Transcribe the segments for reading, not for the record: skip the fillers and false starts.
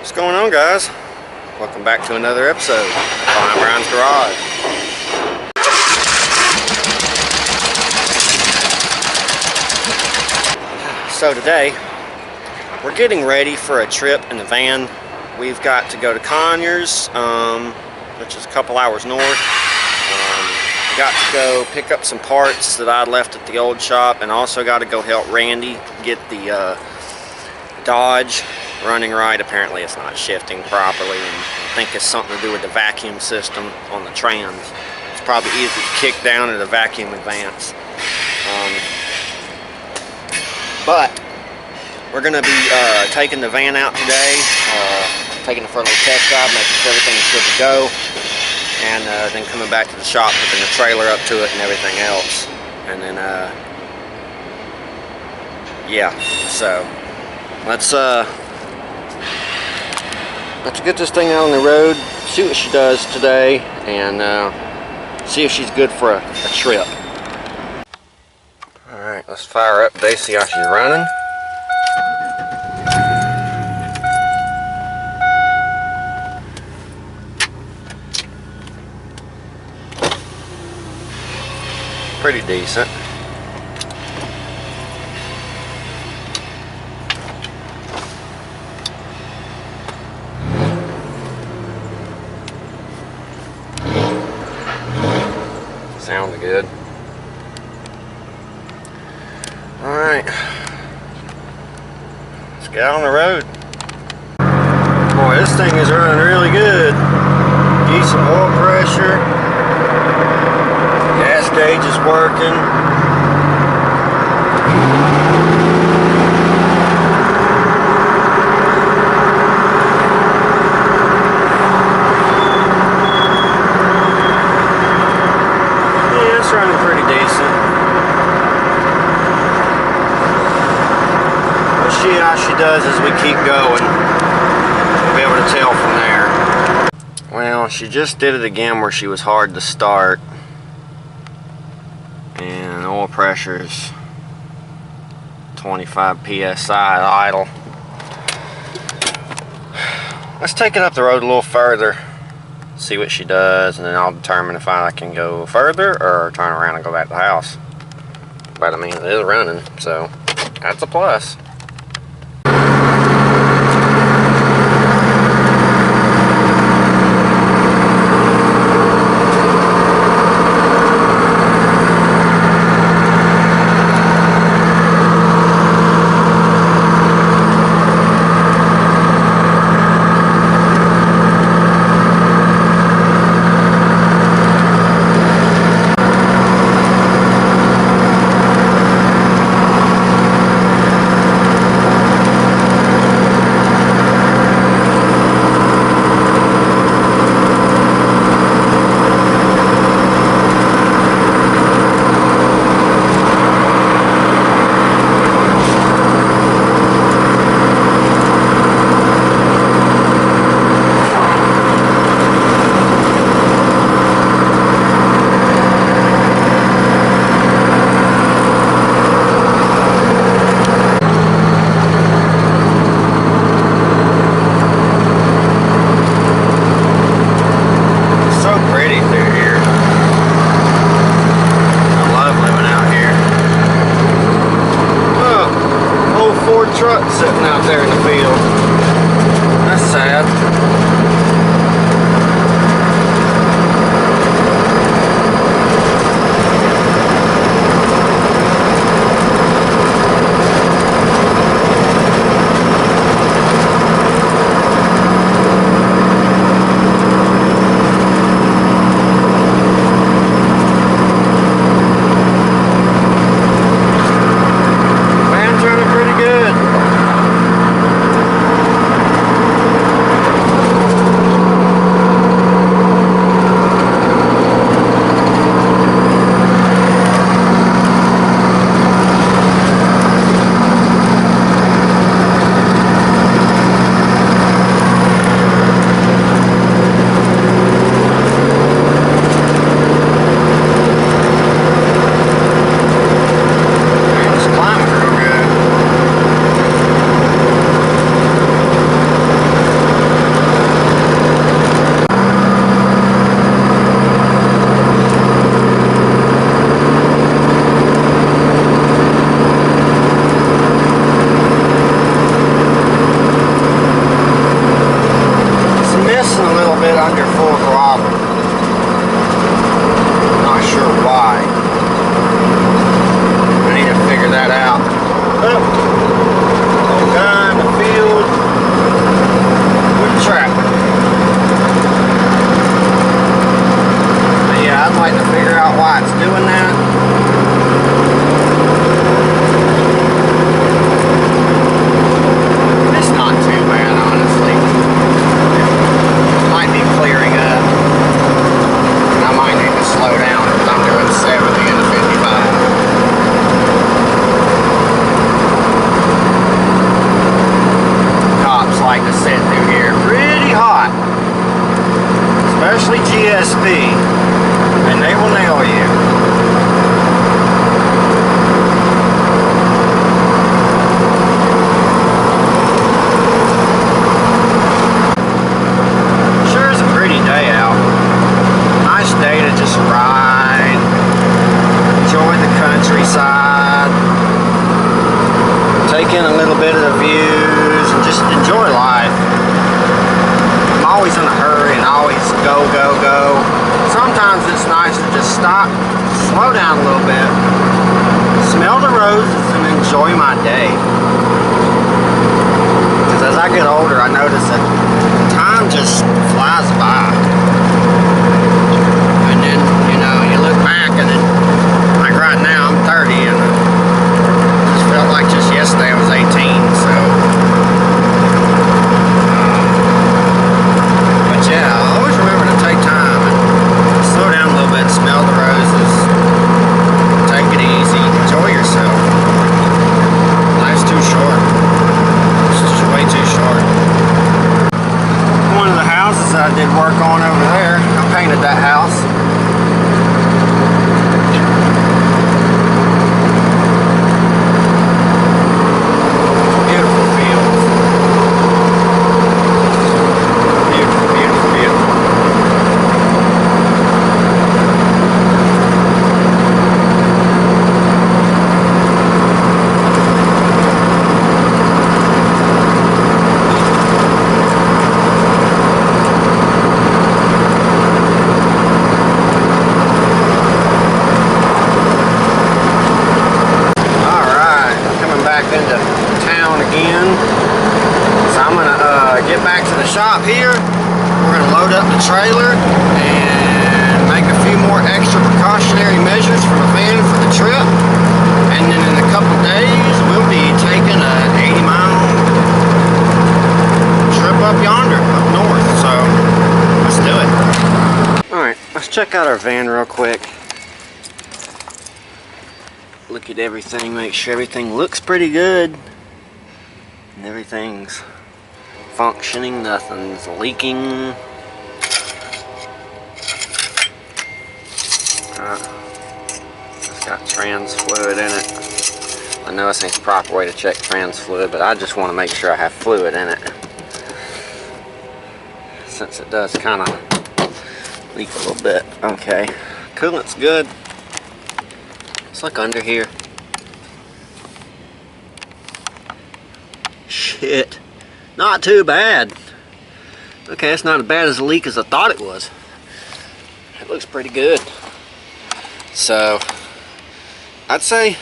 What's going on, guys? Welcome back to another episode of Flyin Brian's Garage. So today, we're getting ready for a trip in the van. We've got to go to Conyers, which is a couple hours north. We got to go pick up some parts that I left at the old shop, and also got to go help Randy get the Dodge running right. Apparently it's not shifting properly, and I think it's something to do with the vacuum system on the trans. It's probably easy to kick down at a vacuum advance. But we're going to be taking the van out today, taking it for a little test drive, making sure everything's good to go, and then coming back to the shop, putting the trailer up to it and everything else. And then yeah, so let's get this thing out on the road, see what she does today, and see if she's good for a trip. Alright, let's fire up today, see how she's running. Pretty decent. Sounds good. Alright, let's get out on the road. Boy, this thing is running really good. Decent oil pressure. Gas gauge is working. Yeah, it's running pretty decent. We'll see how she does as we keep going. We'll be able to tell from there. Well, she just did it again where she was hard to start. And oil pressure's 25 psi idle. Let's take it up the road a little further, see what she does, and then I'll determine if I can go further or turn around and go back to the house. But I mean, it is running, so that's a plus. it under full throttle. Not sure why. I need to figure that out. Oh, little guy in the field with a tractor. But yeah, I'd like to figure out why it's doing that. It's not too bad, honestly. It might be clearing up. And I might need to slow down because I'm doing 70 and a 55. Cops like to sit through here pretty hot, especially GSP, and they will nail you. Sure is a pretty day out. Nice day to just ride, enjoy the countryside, take in a little bit of the views, and just enjoy life. I'm always in a hurry and always go, go, go. Sometimes it's nice to just stop, slow down a little bit, smell the roses, and enjoy my day. Because as I get older, I notice that time just flies by. And then, you know, you look back and it, like right now, I'm 30 and it just felt like just yesterday I was 18, so. But yeah, I always remember to take time and slow down a little bit, smell the roses, take it easy, enjoy yourself. Life's too short. It's just way too short. One of the houses I did work on over there, I painted that house. Beautiful fields. Beautiful, beautiful, beautiful. Into town again, so I'm gonna get back to the shop here. We're gonna load up the trailer and make a few more extra precautionary measures for the van for the trip, and then in a couple days we'll be taking an 80-mile trip up yonder, up north. So let's do it. Alright, let's check out our van real quick. Look at everything, make sure everything looks pretty good and everything's functioning, nothing's leaking. It's got trans fluid in it. I know this ain't the proper way to check trans fluid, but I just want to make sure I have fluid in it, since it does kind of leak a little bit. Okay, coolant's good. Let's look under here. Shit, not too bad. Okay, it's not as bad as a leak as I thought it was. It looks pretty good. So, I'd say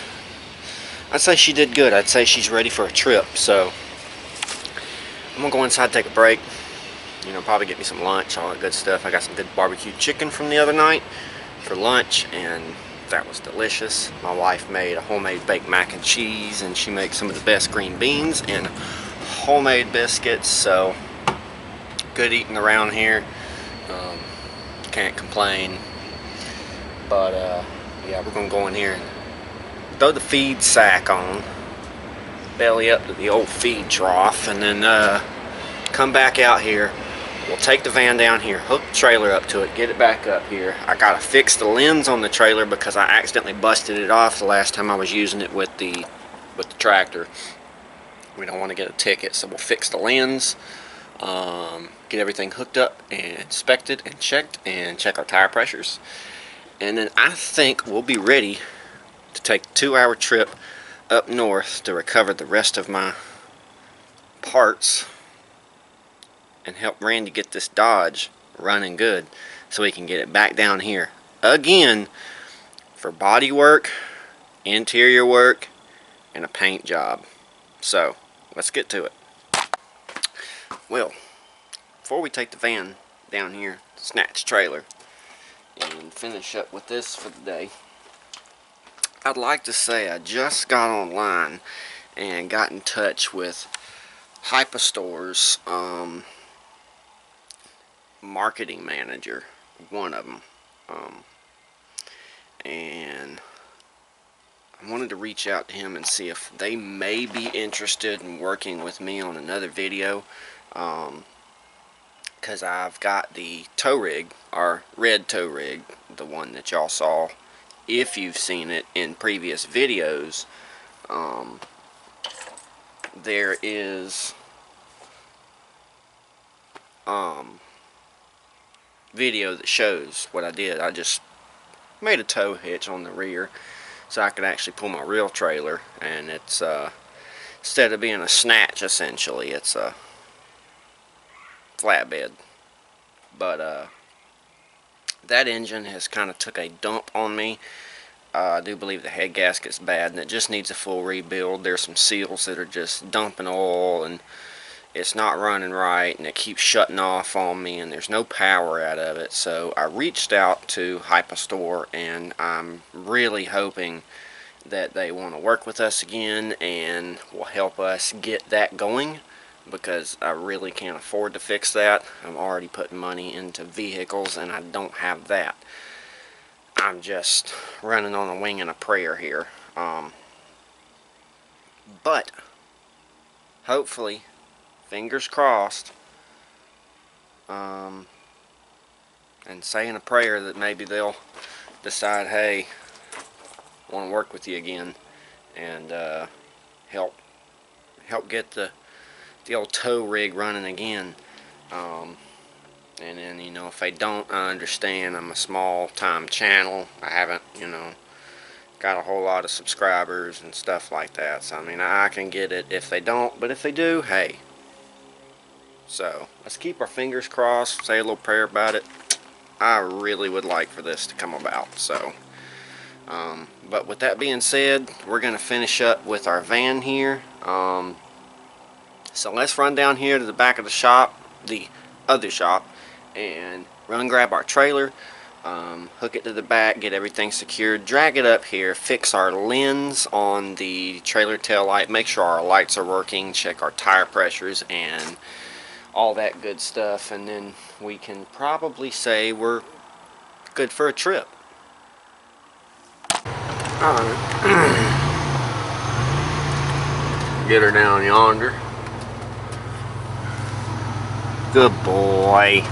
she did good. I'd say she's ready for a trip. So, I'm gonna go inside, take a break. You know, probably get me some lunch, all that good stuff. I got some good barbecued chicken from the other night for lunch, and that was delicious. My wife made a homemade baked mac and cheese, and she makes some of the best green beans and homemade biscuits. So good eating around here. Can't complain. But yeah, we're gonna go in here and throw the feed sack on, belly up to the old feed trough, and then come back out here. We'll take the van down here, hook the trailer up to it, get it back up here. I gotta fix the lens on the trailer because I accidentally busted it off the last time I was using it with the tractor. We don't want to get a ticket, so we'll fix the lens, get everything hooked up and inspected and check our tire pressures. And then I think we'll be ready to take a 2-hour trip up north to recover the rest of my parts and help Randy get this Dodge running good, so we can get it back down here again for body work, interior work, and a paint job. So let's get to it. Well, before we take the van down here, snatch trailer, and finish up with this for the day, I'd like to say I just got online and got in touch with HIPA Store's marketing manager, one of them, and I wanted to reach out to him and see if they may be interested in working with me on another video, because I've got the tow rig, our red tow rig, the one that y'all saw if you've seen it in previous videos. There is video that shows what I did. I just made a tow hitch on the rear so I could actually pull my real trailer, and it's instead of being a snatch, essentially it's a flatbed. But that engine has kind of took a dump on me. I do believe the head gasket's bad and it just needs a full rebuild. There's some seals that are just dumping oil and it's not running right, and it keeps shutting off on me, and there's no power out of it. So I reached out to HIPA Store, and I'm really hoping that they want to work with us again and will help us get that going, because I really can't afford to fix that. I'm already putting money into vehicles and I don't have that. I'm just running on a wing and a prayer here. But hopefully, fingers crossed, and saying a prayer that maybe they'll decide, hey, I want to work with you again, and help get the old tow rig running again. And then, you know, if they don't, I understand. I'm a small time channel. I haven't, you know, got a whole lot of subscribers and stuff like that. So I mean, I can get it if they don't, but if they do, hey. So let's keep our fingers crossed, say a little prayer about it. I really would like for this to come about. So but with that being said, we're gonna finish up with our van here. So let's run down here to the back of the shop, the other shop, and run grab our trailer, hook it to the back, get everything secured, drag it up here, fix our lens on the trailer tail light, make sure our lights are working, check our tire pressures and all that good stuff, and then we can probably say we're good for a trip. Get her down yonder. Good boy.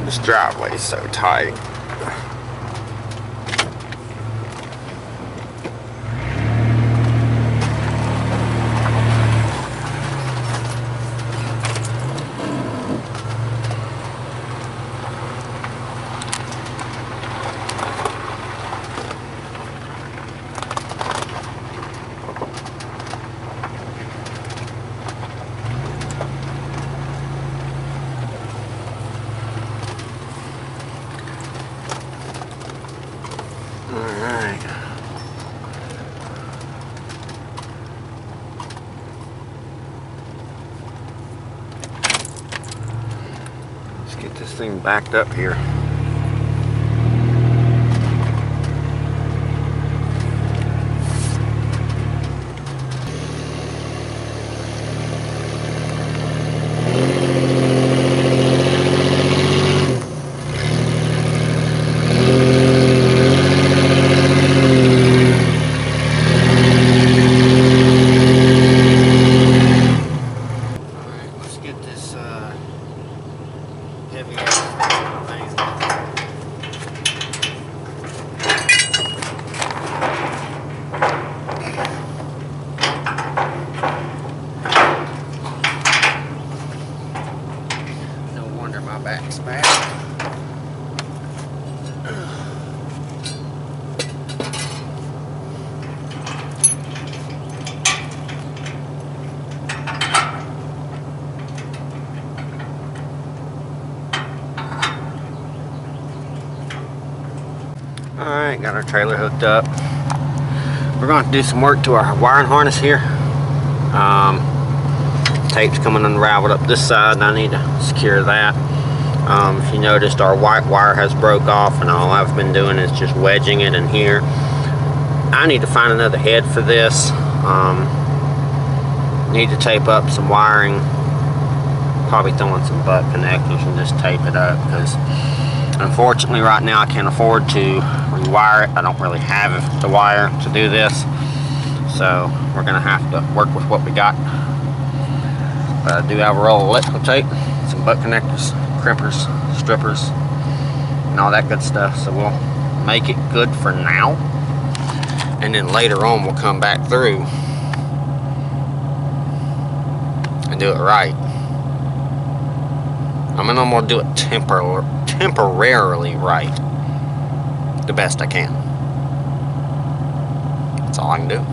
This driveway is so tight. Alright. Let's get this thing backed up here. Heavy thing Alright, got our trailer hooked up. We're going to do some work to our wiring harness here. Tape's coming unraveled up this side and I need to secure that. If you noticed, our white wire has broke off and all I've been doing is just wedging it in here. I need to find another head for this. Need to tape up some wiring. Probably throw in some butt connectors and just tape it up, because unfortunately right now I can't afford to rewire it. I don't really have the wire to do this, so we're gonna have to work with what we got. But I do have a roll of electrical tape, some butt connectors, crimpers, strippers, and all that good stuff, so we'll make it good for now, and then later on we'll come back through and do it right. I'm gonna do it temporarily right, the best I can. That's all I can do.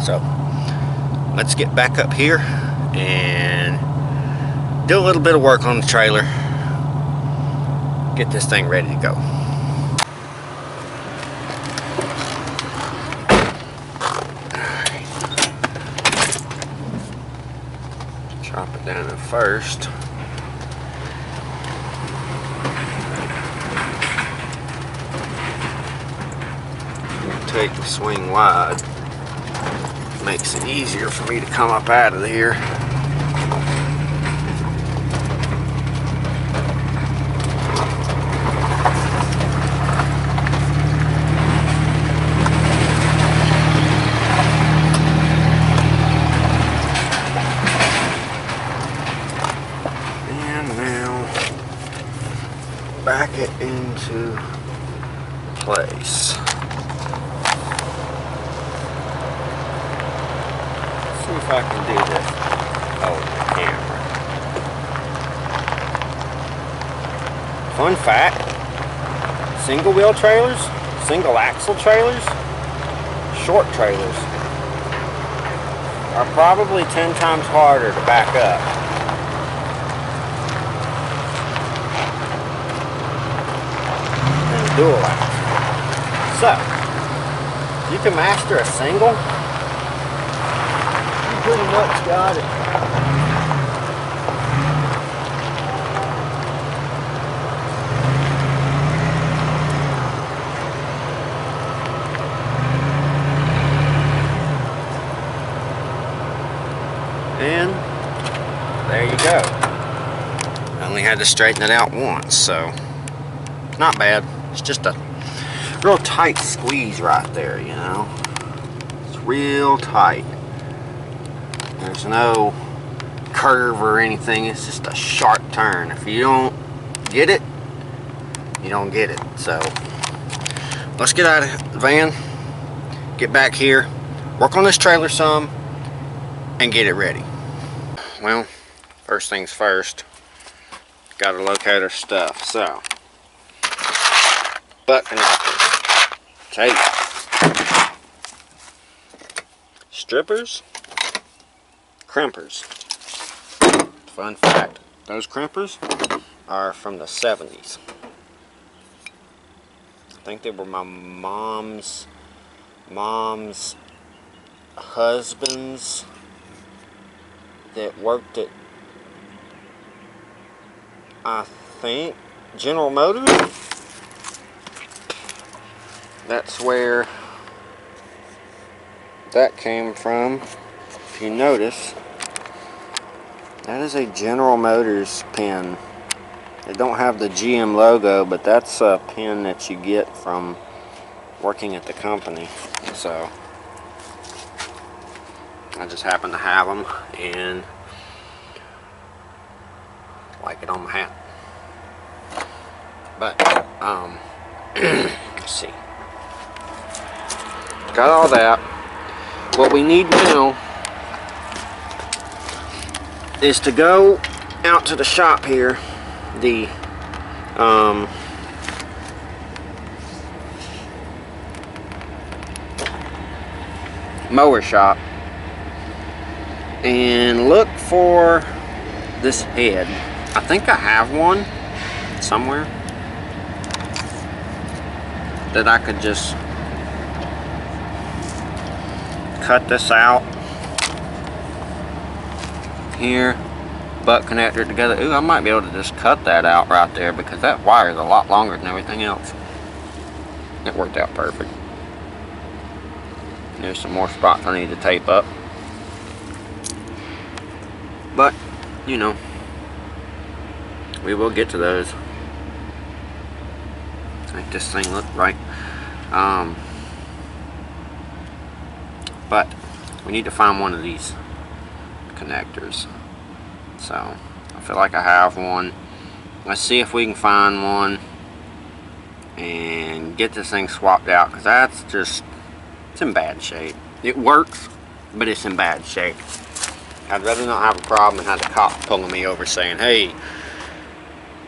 So let's get back up here and do a little bit of work on the trailer. Get this thing ready to go. Chop it down at first. Take the swing wide. Makes it easier for me to come up out of here. Back it into place. Let's see if I can do this. Oh, the camera. Fun fact, single wheel trailers, single axle trailers, short trailers are probably 10 times harder to back up. Dual axle. So, you can master a single, you pretty much got it. And there you go. I only had to straighten it out once, so not bad. It's just a real tight squeeze right there, you know. It's real tight. There's no curve or anything. It's just a sharp turn. If you don't get it, you don't get it. So let's get out of the van, get back here, work on this trailer some, and get it ready. Well, first things first, got to locate our stuff. So butt connectors, tape, strippers, crimpers. Fun fact, those crimpers are from the 70s. I think they were my mom's husband's that worked at, I think, General Motors. That's where that came from. If you notice, that is a General Motors pin. They don't have the GM logo, but that's a pin that you get from working at the company. So I just happen to have them and like it on my hat. But let's see. Got all that. What we need now is to go out to the shop here, the mower shop, and look for this head. I think I have one somewhere. that I could just cut this out here, butt connector together. Ooh, I might be able to just cut that out right there because that wire is a lot longer than everything else. It worked out perfect. There's some more spots I need to tape up. But, you know, we will get to those. Make this thing look right. But we need to find one of these connectors. So I feel like I have one. Let's see if we can find one and get this thing swapped out, because that's just, it's in bad shape. It works, but it's in bad shape. I'd rather not have a problem and have the cop pulling me over saying, hey,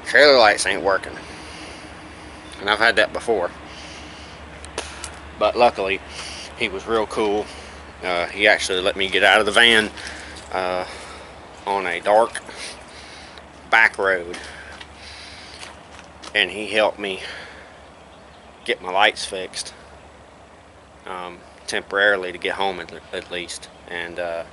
trailer lights ain't working. And I've had that before. But luckily, he was real cool. He actually let me get out of the van on a dark back road. And he helped me get my lights fixed. Temporarily to get home at least. And I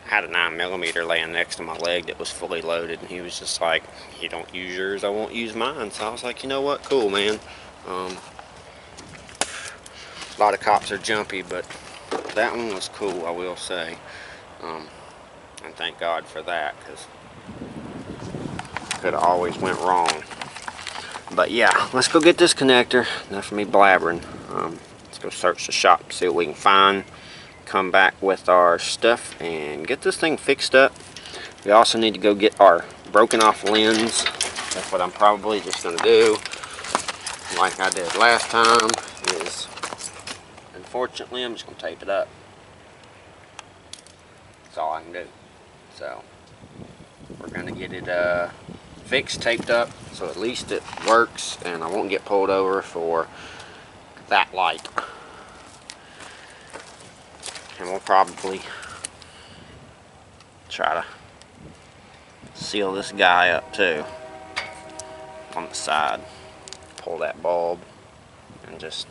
had a 9mm laying next to my leg that was fully loaded, and he was just like, you don't use yours, I won't use mine. So I was like, you know what, cool, man. A lot of cops are jumpy, but that one was cool, I will say. And thank God for that, because could have always went wrong. But yeah, let's go get this connector. Enough of me blabbering. Let's go search the shop, see what we can find, come back with our stuff and get this thing fixed up. We also need to go get our broken off lens. That's what I'm probably just going to do, like I did last time, is unfortunately I'm just going to tape it up. That's all I can do. So we're going to get it fixed, taped up, so at least it works and I won't get pulled over for that light. And we'll probably try to seal this guy up too on the side. Pull that bulb and just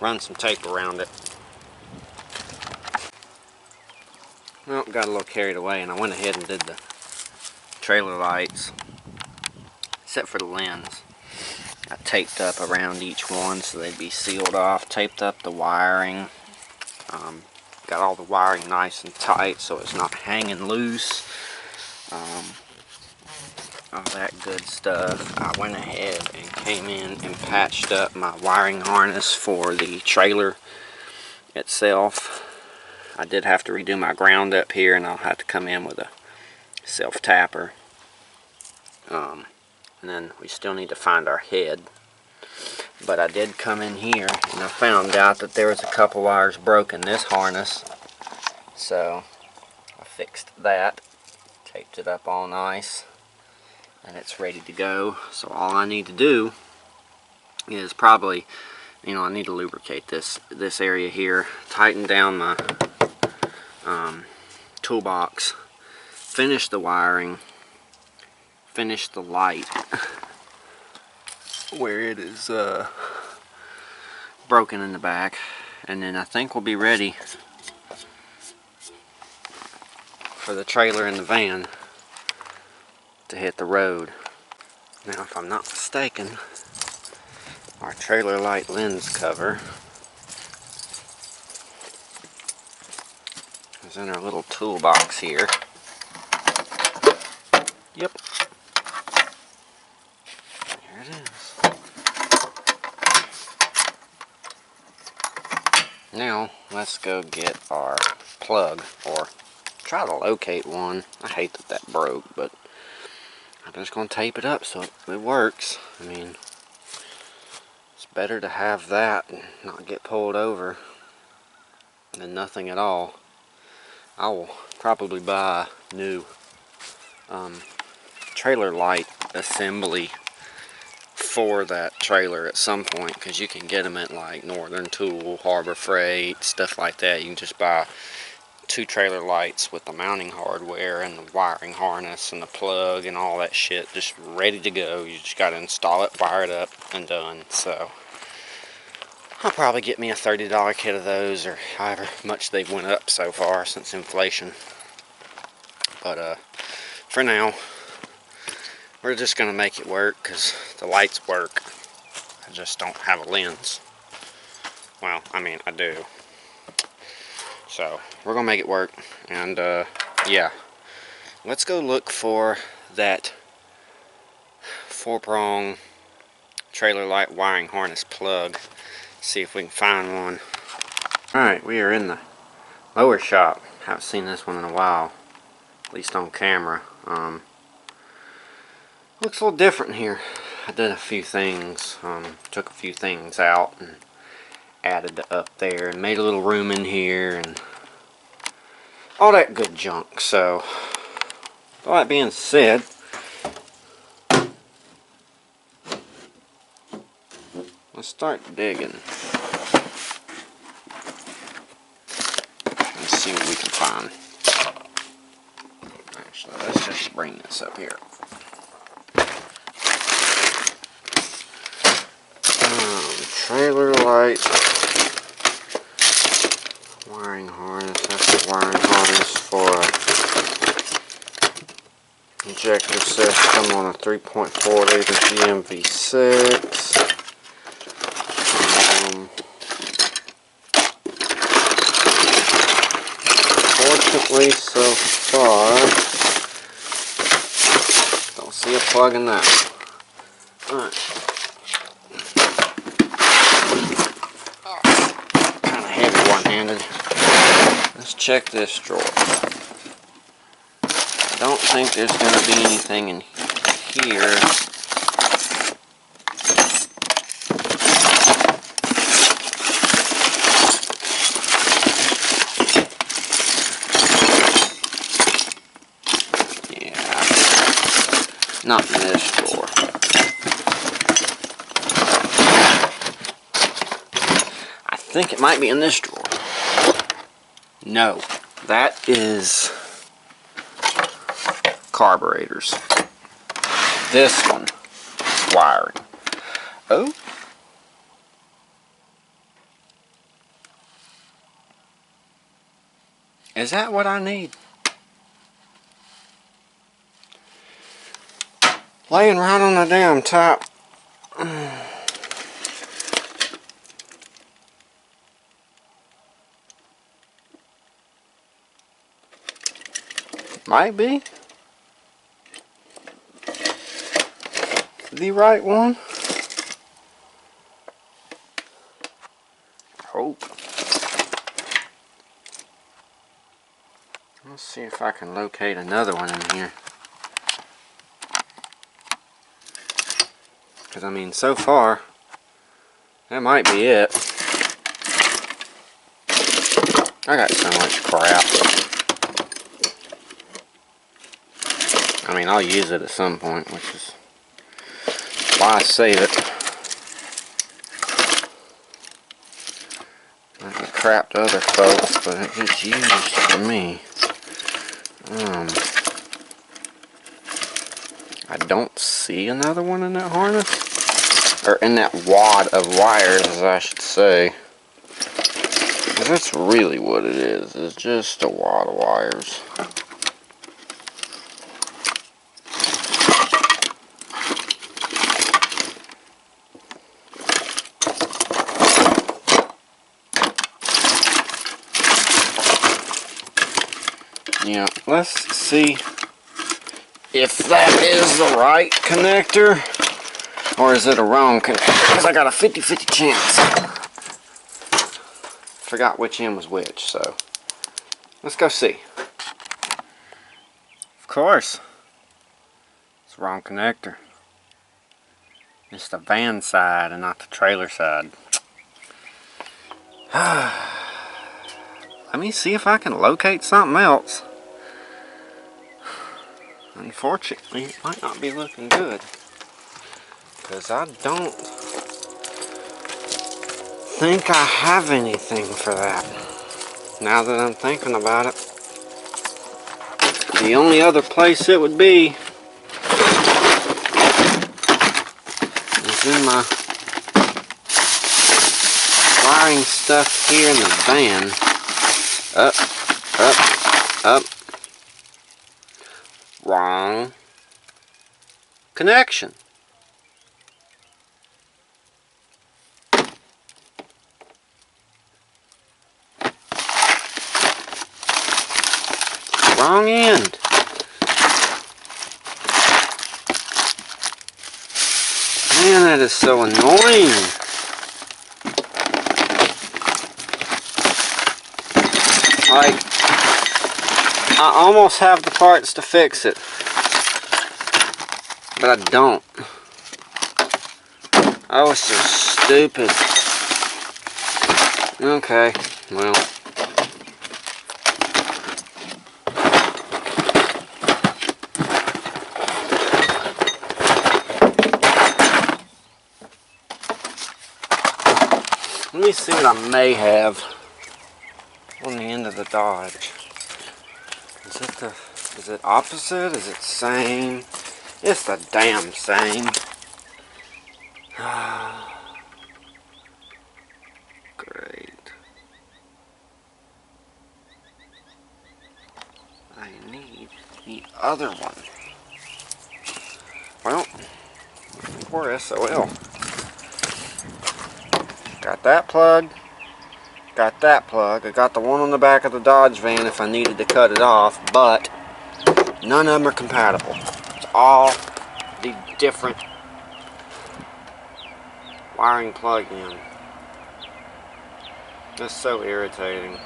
run some tape around it. Well, got a little carried away and I went ahead and did the trailer lights, except for the lens. I taped up around each one so they'd be sealed off, taped up the wiring, got all the wiring nice and tight so it's not hanging loose, all that good stuff. I went ahead and came in and patched up my wiring harness for the trailer itself. I did have to redo my ground up here, and I'll have to come in with a self tapper. And then we still need to find our head. But I did come in here and I found out that there was a couple wires broken, this harness. So I fixed that, taped it up all nice, and it's ready to go. So all I need to do is probably, you know, I need to lubricate this area here, tighten down my toolbox, finish the wiring, finish the light where it is broken in the back, and then I think we'll be ready for the trailer and the van to hit the road. Now, if I'm not mistaken, our trailer light lens cover is in our little toolbox here. Yep. There it is. Now, let's go get our plug, or try to locate one. I hate that that broke, but I'm just going to tape it up so it works. I mean, it's better to have that and not get pulled over than nothing at all. I will probably buy a new trailer light assembly for that trailer at some point, because you can get them at like Northern Tool, Harbor Freight, stuff like that. You can just buy 2 trailer lights with the mounting hardware and the wiring harness and the plug and all that shit just ready to go. You just got to install it, wire it up, and done. So I'll probably get me a $30 kit of those, or however much they've went up so far since inflation. But for now, we're just gonna make it work because the lights work. I just don't have a lens. Well, I mean, I do. So we're gonna make it work, and yeah, let's go look for that 4-prong trailer light wiring harness plug. See if we can find one. Alright, we are in the mower shop. Haven't seen this one in a while, at least on camera. Looks a little different here. I did a few things, took a few things out and added up there and made a little room in here and all that good junk. So, all that being said, let's start digging. Let's see what we can find. Actually, let's just bring this up here. Trailer light wiring harness. That's the wiring harness for a injector system on a 3.4 liter GMV6. Fortunately, so far, don't see a plug in that. Alright. Kind of heavy one-handed. Let's check this drawer. I don't think there's going to be anything in here. Not in this drawer. I think it might be in this drawer. No, that is carburetors. This one is wiring. Oh. Is that what I need? Laying right on the damn top. Might be the right one. Hope. Let's see if I can locate another one in here. Because, I mean, so far, that might be it. I got so much crap. I mean, I'll use it at some point, which is why I save it. I get crap to other folks, but it gets used for me. I don't see another one in that harness, or in that wad of wires, as I should say. That's really what it is. It's just a wad of wires. Yeah, let's see if that is the right connector, or is it a wrong connector, because I got a 50-50 chance. Forgot which end was which, so let's go see. Of course, it's the wrong connector. It's the van side and not the trailer side. Let me see if I can locate something else. Unfortunately, it might not be looking good, because I don't think I have anything for that. Now that I'm thinking about it, the only other place it would be is in my wiring stuff here in the van. Up, up, up. Wrong connection. Wrong end. Man, that is so annoying. Like, I almost have the parts to fix it, but I don't. I was so stupid. Okay, well. Let me see what I may have on the end of the Dodge. Is it opposite? Is it same? It's the damn same. Great. I need the other one. Well, poor SOL. Got that plug. Got that plug. I got the one on the back of the Dodge van if I needed to cut it off, but none of them are compatible. It's all the different wiring plug-in. That's so irritating.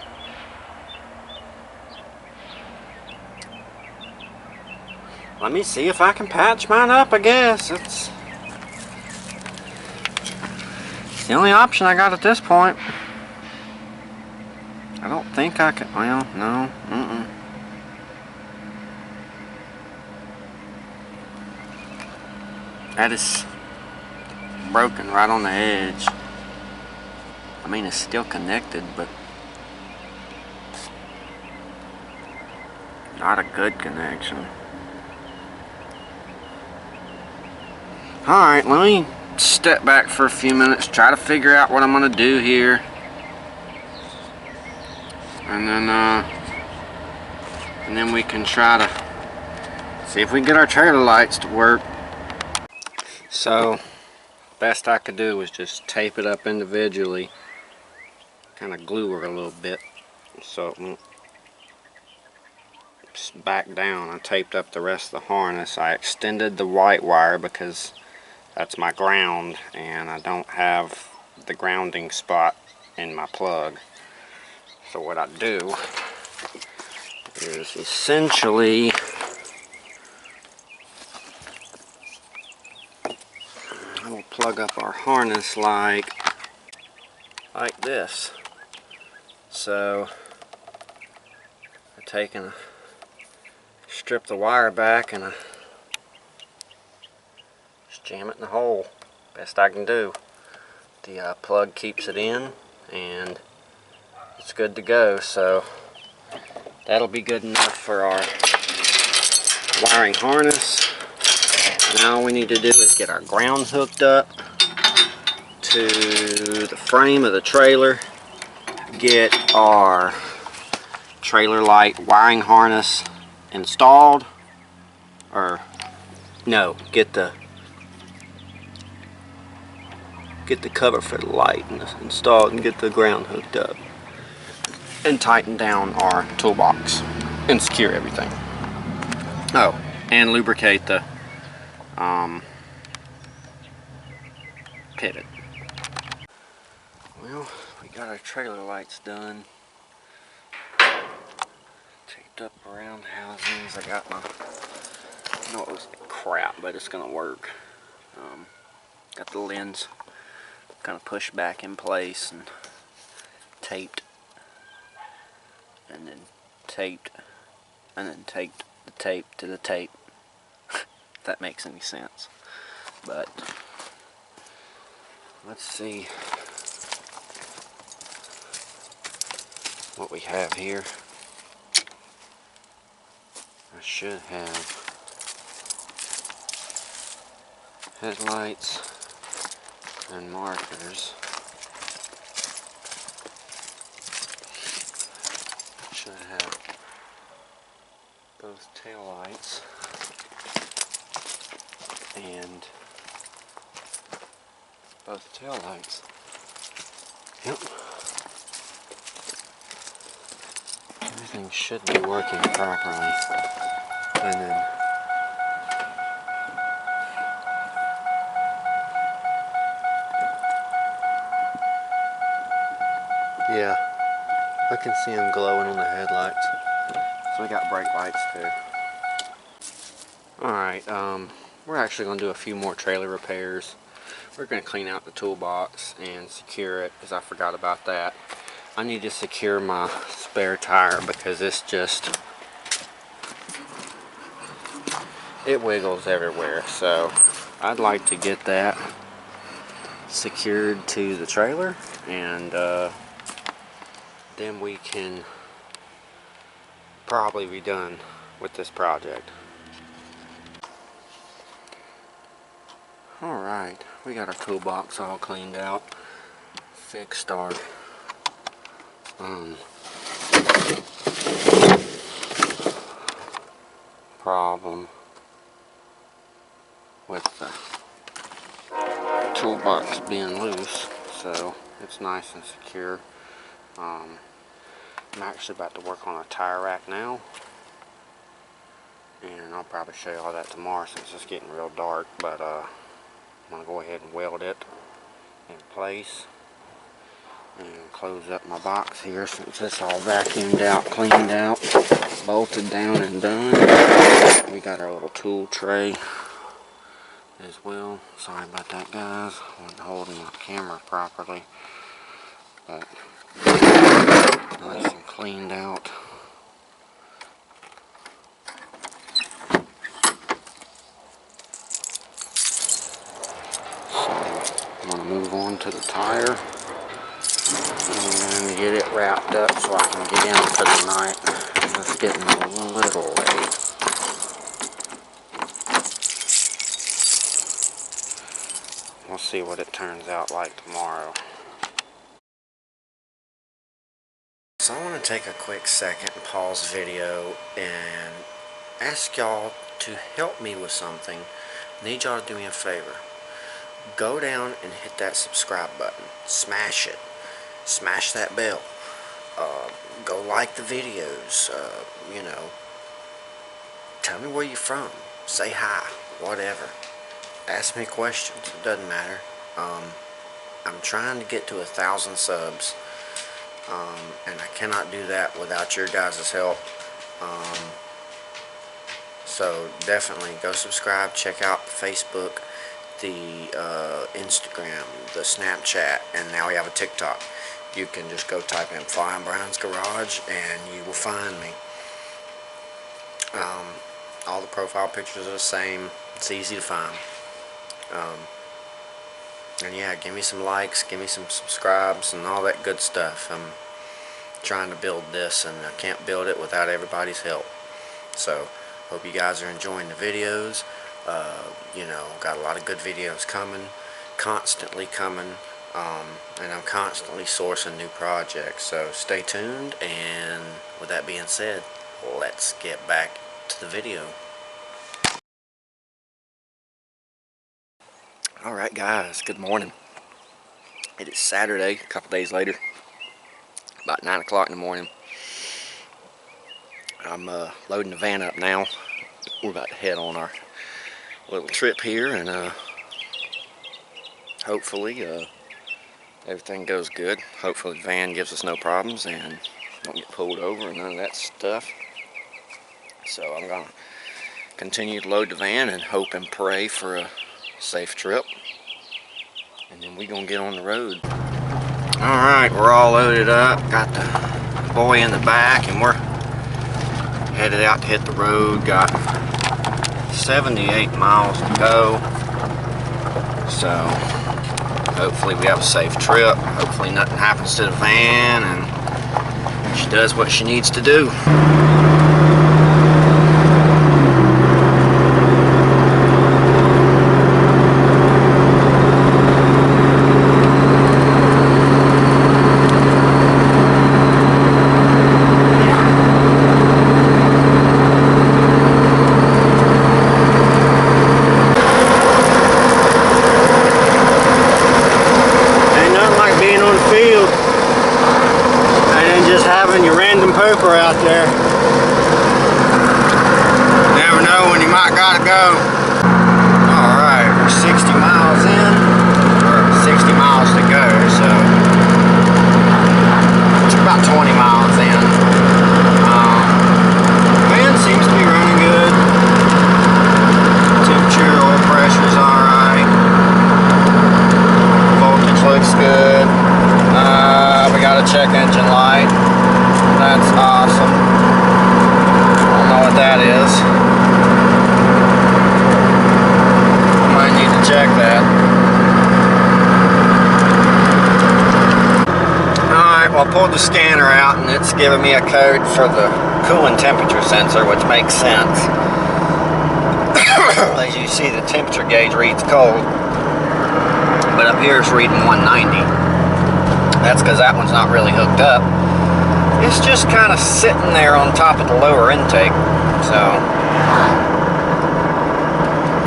Let me see if I can patch mine up, I guess. It's the only option I got at this point. I don't think I can. Well, no. That is broken right on the edge. I mean, it's still connected, but not a good connection. Alright, let me step back for a few minutes, try to figure out what I'm going to do here. And then we can try to see if we can get our trailer lights to work. So, best I could do was just tape it up individually. Kind of glue her a little bit so it won't back down. I taped up the rest of the harness. I extended the white wire because that's my ground and I don't have the grounding spot in my plug. So what I do is essentially I will plug up our harness like this. So I take and strip the wire back and I just jam it in the hole. Best I can do. The plug keeps it in and it's good to go. So that'll be good enough for our wiring harness. Now all we need to do is get our ground hooked up to the frame of the trailer, get our trailer light wiring harness installed, or no, get the cover for the light installed and get the ground hooked up and tighten down our toolbox and secure everything. Oh, and lubricate the pivot. Well, we got our trailer lights done. Taped up around housings. I got my, I know it was crap, but it's gonna work. Got the lens kind of pushed back in place and taped, and then taped, and then taped the tape to the tape. If that makes any sense. But let's see what we have here. I should have headlights and markers. tail lights and both tail lights. Yep. Everything should be working properly. And then yeah, I can see them glowing on the headlights. So we got brake lights too. Alright, we're actually going to do a few more trailer repairs. We're going to clean out the toolbox and secure it, because I forgot about that. I need to secure my spare tire because it's just, it wiggles everywhere. So I'd like to get that secured to the trailer, and then we can probably be done with this project. Alright, we got our toolbox all cleaned out, fixed our problem with the toolbox being loose, so it's nice and secure. I'm actually about to work on a tire rack now, and I'll probably show you all that tomorrow since it's getting real dark, but I'm going to go ahead and weld it in place and close up my box here since it's all vacuumed out, cleaned out, bolted down and done. We got our little tool tray as well. Sorry about that, guys. I wasn't holding my camera properly, but nice and cleaned out. I'm going to move on to the tire and get it wrapped up so I can get in for the night. It's getting a little late. We'll see what it turns out like tomorrow. So I want to take a quick second and pause the video and ask y'all to help me with something. I need y'all to do me a favor. Go down and hit that subscribe button. Smash it. Smash that bell. Go like the videos. You know, tell me where you're from. Say hi. Whatever. Ask me questions. It doesn't matter. I'm trying to get to 1,000 subs. And I cannot do that without your guys' help. So definitely go subscribe. Check out Facebook, the Instagram, the Snapchat, and now we have a TikTok. You can just go type in Flyin Brown's Garage and you will find me. All the profile pictures are the same. It's easy to find. And yeah, give me some likes, give me some subscribes and all that good stuff. I'm trying to build this and I can't build it without everybody's help. So hope you guys are enjoying the videos. You know, got a lot of good videos coming, constantly coming, and I'm constantly sourcing new projects, so stay tuned. And with that being said, let's get back to the video. Alright guys, good morning. It is Saturday, a couple days later, about 9 o'clock in the morning. I'm loading the van up now. We're about to head on our little trip here, and hopefully everything goes good. Hopefully the van gives us no problems and don't get pulled over and none of that stuff. So I'm gonna continue to load the van and hope and pray for a safe trip, and then we're gonna get on the road. Alright, we're all loaded up, got the boy in the back, and we're headed out to hit the road. Got 78 miles to go, so hopefully we have a safe trip. Hopefully nothing happens to the van and she does what she needs to do. power out there. Never know when you might gotta go. Alright, we're 60 miles in, or 60 miles to go, so it's about 20 miles in. Van seems to be running good. Temperature, oil pressure's alright. Voltage looks good. We got a check engine light. That's awesome. Don't know what that is. Might need to check that. Alright, well I pulled the scanner out and it's giving me a code for the coolant temperature sensor, which makes sense. As you see, the temperature gauge reads cold, but up here it's reading 190. That's because that one's not really hooked up. It's just kind of sitting there on top of the lower intake, so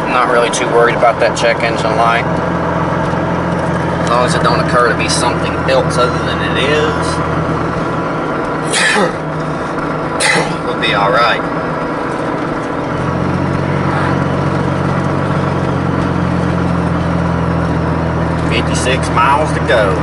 I'm not really too worried about that check engine light. As long as it don't occur to be something else other than it is, we'll be alright. $56 miles to go.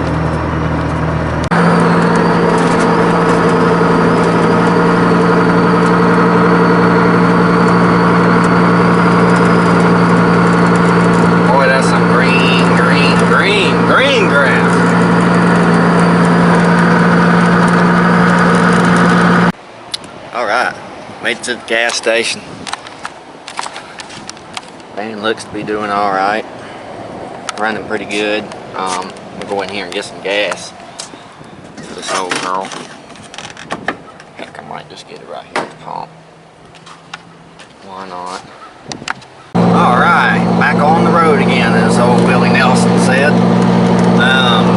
Boy, that's some green grass. Alright, made it to the gas station. Van looks to be doing alright. Running pretty good. We'll go in here and get some gas for this old girl. Heck, I might just get it right here at the pump. Why not? Alright, back on the road again, as old Willie Nelson said.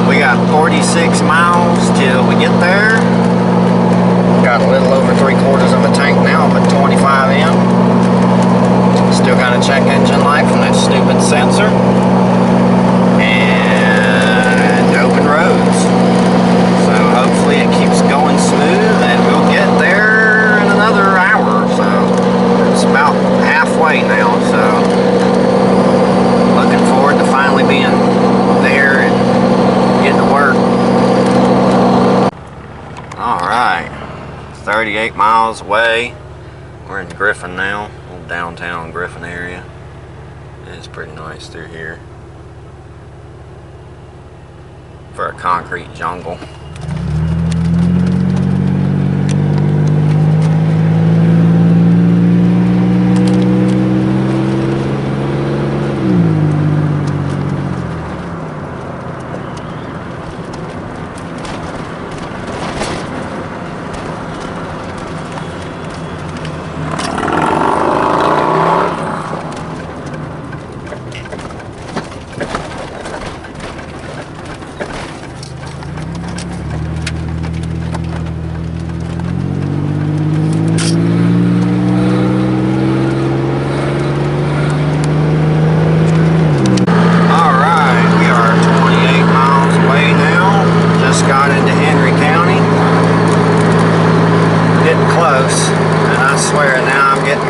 We got 46 miles till we get there. Got a little over 3/4 of a tank now, but 25 in. Still got a check engine light from that stupid sensor. And open roads. So hopefully it keeps going smooth and we'll get there in another hour or so. It's about halfway now, so looking forward to finally being there and getting to work. Alright, 38 miles away. We're in Griffin now, old downtown Griffin area. It's pretty nice through here for a concrete jungle.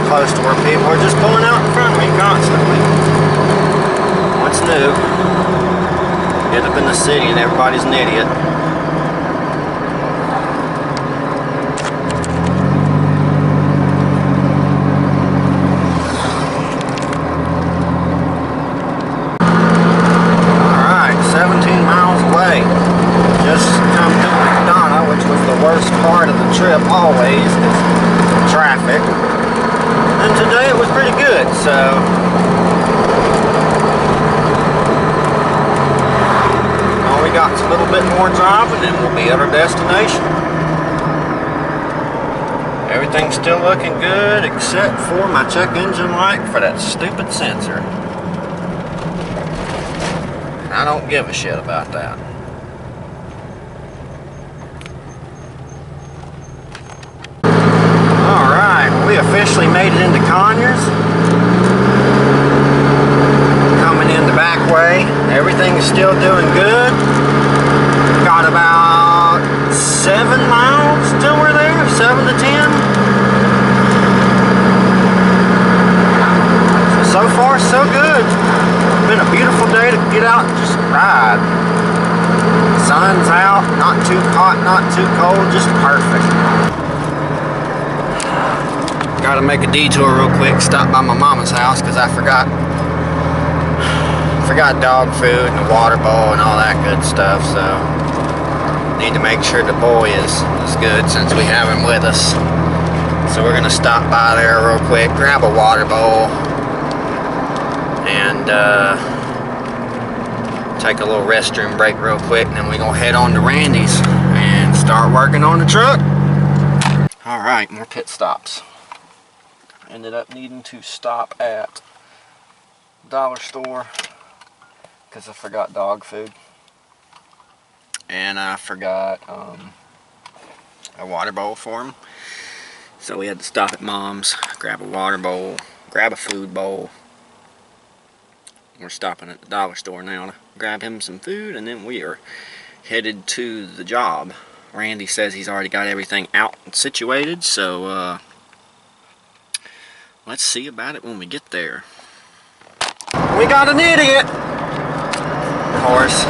Close to where people are just pulling out in front of me constantly. What's new? Get up in the city and everybody's an idiot. Alright, 17 miles away. Just come to McDonough, which was the worst part of the trip always, is traffic. And today it was pretty good, so we got a little bit more drive and then we'll be at our destination. Everything's still looking good except for my check engine light for that stupid sensor. I don't give a shit about that. We officially made it into Conyers. Coming in the back way. Everything is still doing good. Got about 7 miles till we're there. 7 to so far so good. It's been a beautiful day to get out and just ride. Sun's out, not too hot, not too cold, just perfect. Gotta make a detour real quick, stop by my mama's house because I forgot dog food and the water bowl and all that good stuff, so need to make sure the boy is good since we have him with us. So we're gonna stop by there real quick, grab a water bowl, and take a little restroom break real quick, and then we're gonna head on to Randy's and start working on the truck. Alright, more pit stops. Ended up needing to stop at dollar store because I forgot dog food. And I forgot a water bowl for him. So we had to stop at Mom's, grab a water bowl, grab a food bowl. We're stopping at the dollar store now to grab him some food, and then we are headed to the job. Randy says he's already got everything out and situated, so let's see about it when we get there. We got an idiot! Of course.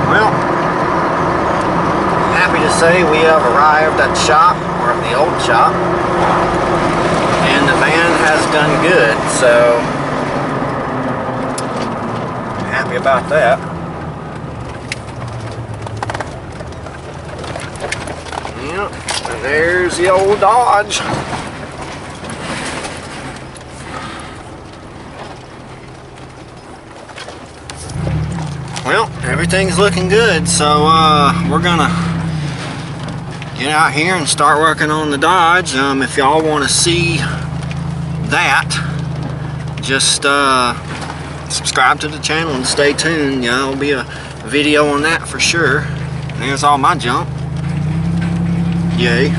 Well, happy to say we have arrived at the shop, or the old shop, and the van has done good, so happy about that. Yep, and there's the old Dodge. Well, everything's looking good, so we're gonna get out here and start working on the Dodge. If y'all want to see that, just subscribe to the channel and stay tuned. Yeah, there'll be a video on that for sure. There's all my junk. Yay.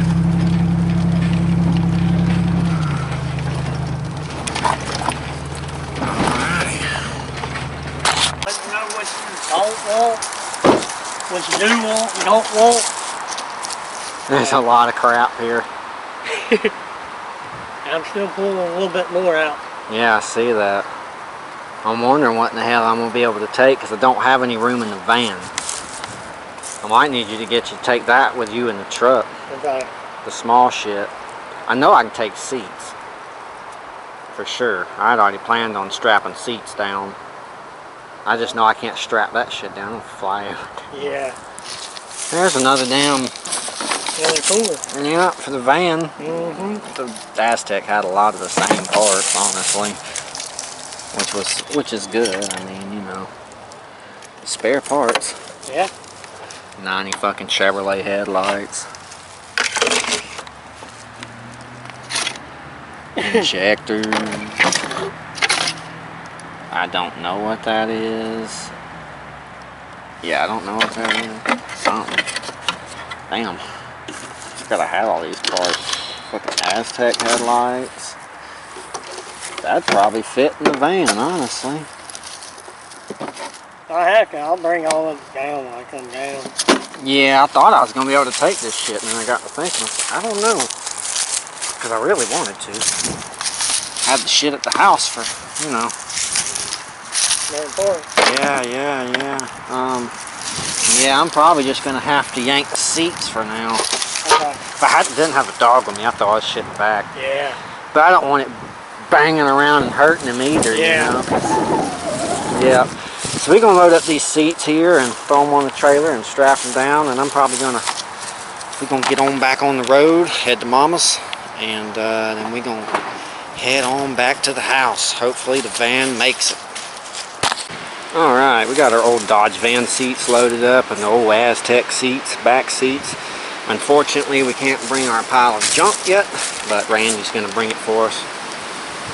What you do want, you don't want. There's a lot of crap here. I'm still pulling a little bit more out. Yeah, I see that. I'm wondering what in the hell I'm going to be able to take because I don't have any room in the van. I might need you to take that with you in the truck. Okay. The small shit. I know I can take seats. For sure. I'd already planned on strapping seats down. I just know I can't strap that shit down and fly out. Yeah. There's another damn... Really cool. Yeah, for the van. Mm-hmm. The Aztec had a lot of the same parts, honestly. Which is good. I mean, you know. Spare parts. Yeah. 90 fucking Chevrolet headlights. Injectors. I don't know what that is. Yeah, I don't know what that is. Something. Damn. Just gotta have all these parts. Fucking Aztec headlights. That'd probably fit in the van, honestly. Oh heck, I'll bring all of it down when I come down. Yeah, I thought I was gonna be able to take this shit, and then I got to thinking, I don't know. Because I really wanted to. Had the shit at the house for, you know. More important. Yeah, I'm probably just gonna have to yank the seats for now. Okay. If I didn't have a dog with me, I throw all this shit in the back. Yeah. But I don't want it banging around and hurting him either, yeah. You know? Yeah. So we're gonna load up these seats here and throw them on the trailer and strap them down, and we're gonna get on back on the road, head to Mama's, and then we're gonna head on back to the house. Hopefully the van makes it. Alright, we got our old Dodge van seats loaded up and the old Aztec seats, back seats. Unfortunately, we can't bring our pile of junk yet, but Randy's going to bring it for us.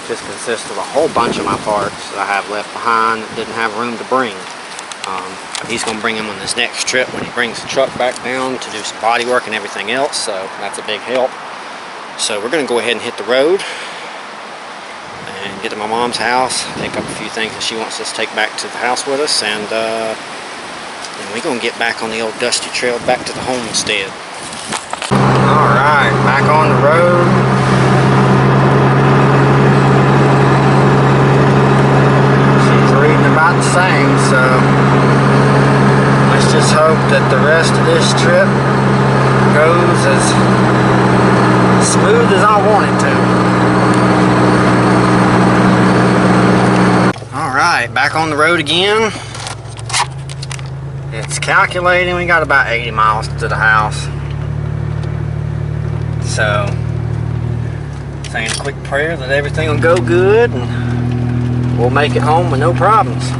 It just consists of a whole bunch of my parts that I have left behind that didn't have room to bring. He's going to bring them on this next trip when he brings the truck back down to do some body work and everything else, so that's a big help. So we're going to go ahead and hit the road and get to my mom's house, pick up a few things that she wants us to take back to the house with us, and then we're going to get back on the old dusty trail back to the homestead. Alright, back on the road. about the same, so let's just hope that the rest of this trip goes as smooth as I want it to. Alright, back on the road again. It's calculating, we got about 80 miles to the house. So, saying a quick prayer that everything will go good and we'll make it home with no problems.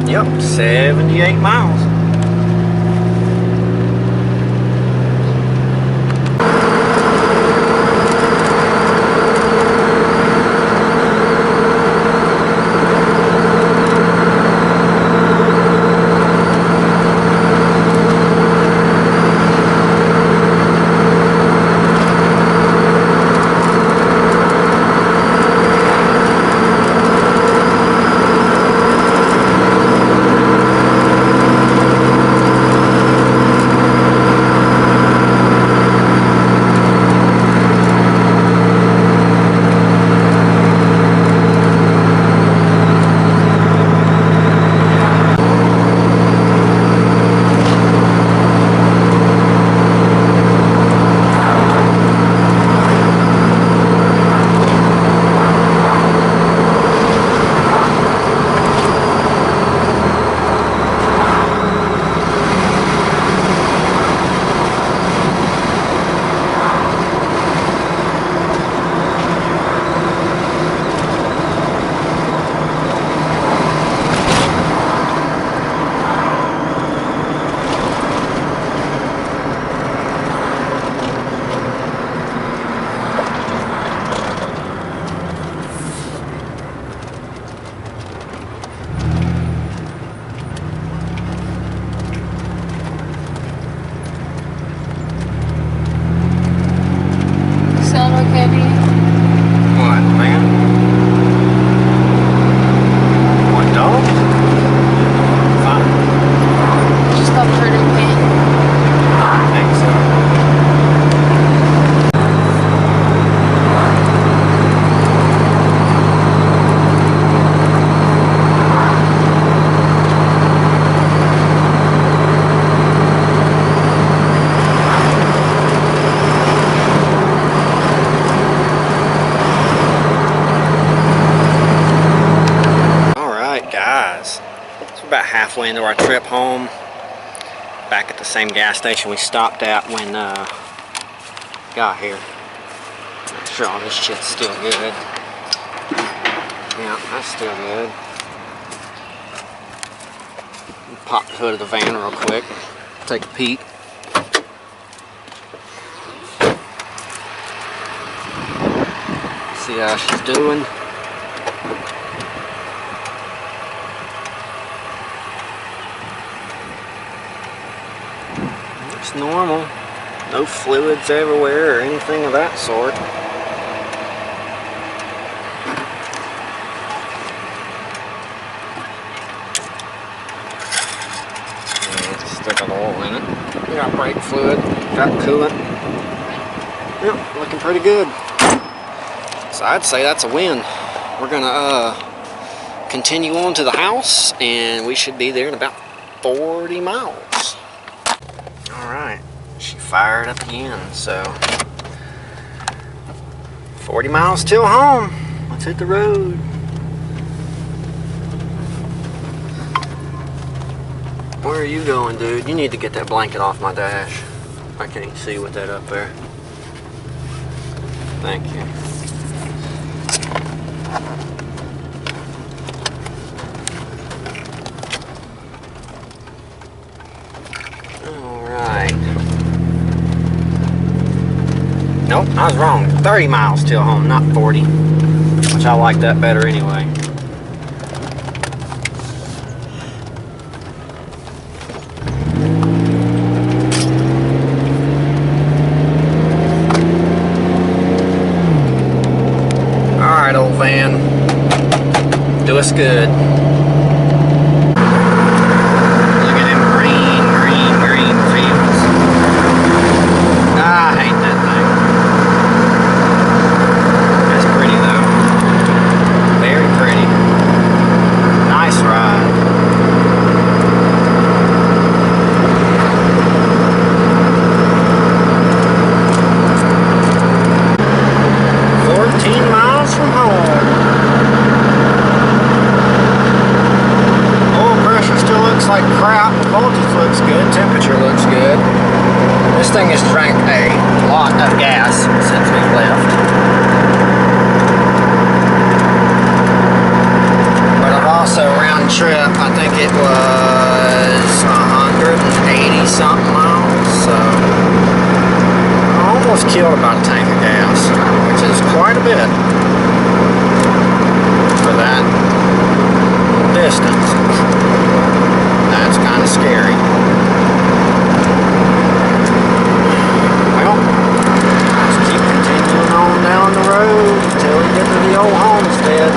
Yep, 78 miles. About halfway into our trip home, back at the same gas station we stopped at when got here. Make sure all this shit's still good. Yeah, that's still good. Pop the hood of the van real quick, take a peek. See how she's doing. It's normal. No fluids everywhere or anything of that sort. Yeah, it's still got oil in it. We got brake fluid, got coolant. Yep, looking pretty good. So I'd say that's a win. We're gonna continue on to the house and we should be there in about 40 miles. Alright, she fired up again, so 40 miles till home. Let's hit the road. Where are you going, dude? You need to get that blanket off my dash. I can't see with that up there. Thank you. Nope, I was wrong. 30 miles till home, not 40. Which I like that better anyway. Alright, old van. Do us good. Look at them green fields. I hate that thing. That's pretty though. Very pretty. trip. I think it was 180 something miles, so I almost killed about a tank of gas, which is quite a bit for that distance. That's kind of scary. Well, just keep continuing on down the road until we get to the old homestead.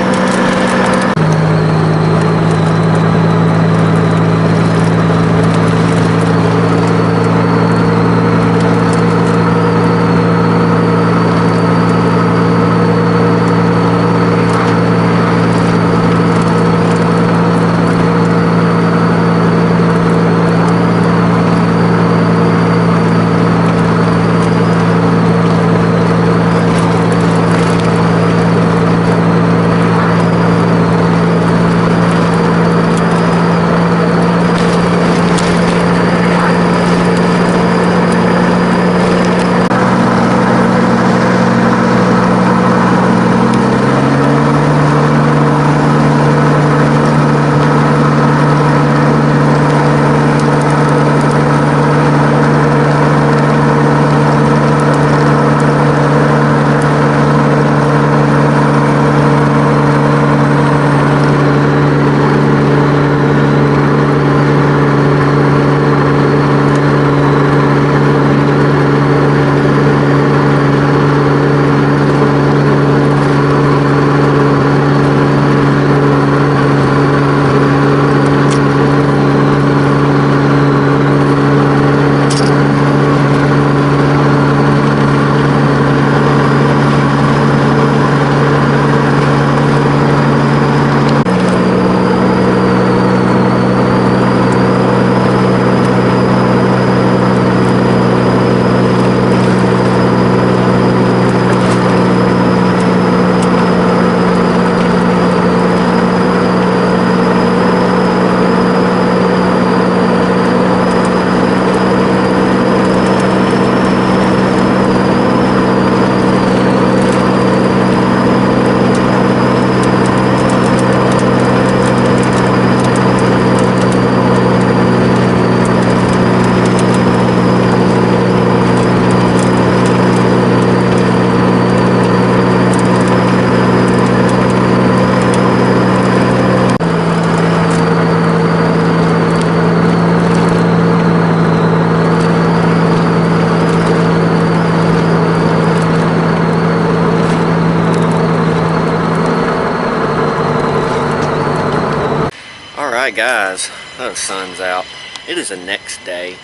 Alright guys, the sun's out. It is the next day.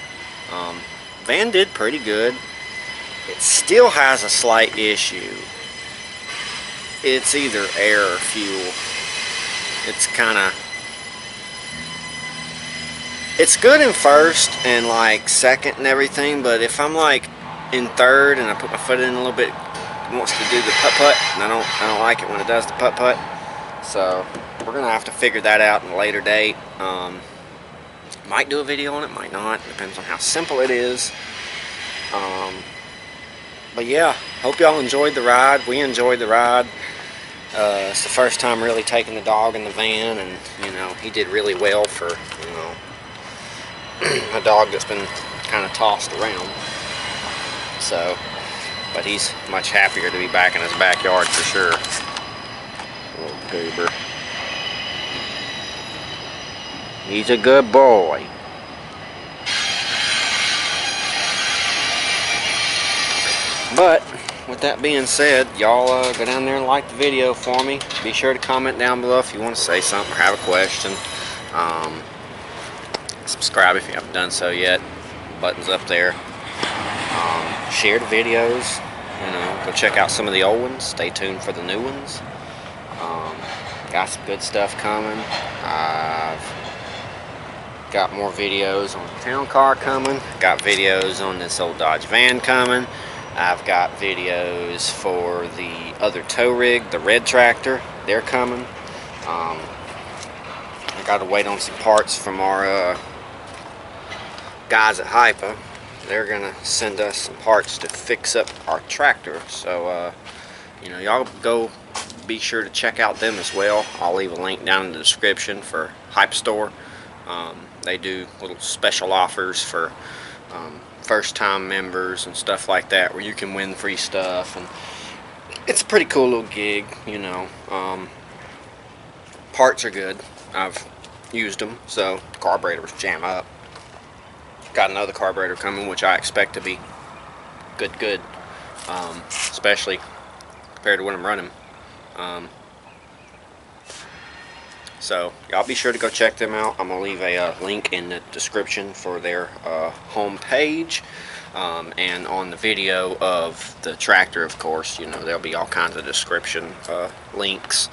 Van did pretty good. It still has a slight issue. It's either air or fuel. It's good in first and like second and everything, but if I'm like in third and I put my foot in a little bit, it wants to do the putt-putt, and I don't like it when it does the putt-putt. So we're gonna have to figure that out in a later date. Might do a video on it, might not. Depends on how simple it is. But yeah, hope y'all enjoyed the ride. We enjoyed the ride. It's the first time really taking the dog in the van, and you know, he did really well for, you know, a dog that's been kind of tossed around. So, but he's much happier to be back in his backyard for sure. Little goober. He's a good boy. But with that being said, y'all go down there and like the video for me. Be sure to comment down below if you want to say something or have a question. Subscribe if you haven't done so yet. Buttons up there. Share the videos. You know, go check out some of the old ones. Stay tuned for the new ones. Got some good stuff coming. I've got more videos on the town car coming. Got videos on this old Dodge van coming. I've got videos for the other tow rig, the red tractor. They're coming. I got to wait on some parts from our guys at HIPA. They're gonna send us some parts to fix up our tractor. So you know, y'all go be sure to check out them as well. I'll leave a link down in the description for HIPA store. They do little special offers for first-time members and stuff like that, where you can win free stuff, and it's a pretty cool little gig, you know. Parts are good. I've used them, so the carburetors jam up. Got another carburetor coming, which I expect to be good, especially compared to when I'm running. So y'all be sure to go check them out. I'm gonna leave a link in the description for their home page, and on the video of the tractor, of course, you know, there'll be all kinds of description links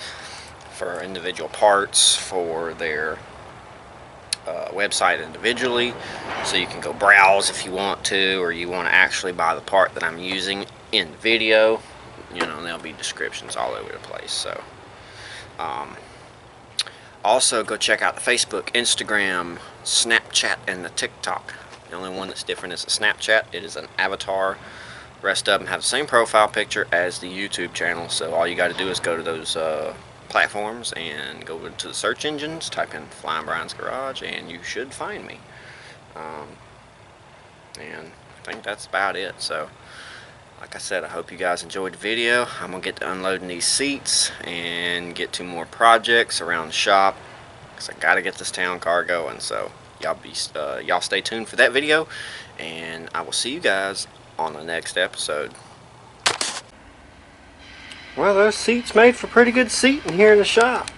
for individual parts, for their website individually, so you can go browse if you want to, or you want to actually buy the part that I'm using in the video. You know, and there'll be descriptions all over the place. So also go check out the Facebook, Instagram, Snapchat, and the TikTok. The only one that's different is the Snapchat. It is an avatar. The rest of them have the same profile picture as the YouTube channel, so all you got to do is go to those platforms and go to the search engines, type in Flyin Brian's Garage, and you should find me. And I think that's about it. So like I said, I hope you guys enjoyed the video. I'm gonna get to unloading these seats and get to more projects around the shop, because I gotta get this town car going. So y'all stay tuned for that video, and I will see you guys on the next episode. Well, those seats made for pretty good seating here in the shop,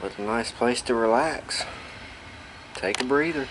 with a nice place to relax, take a breather.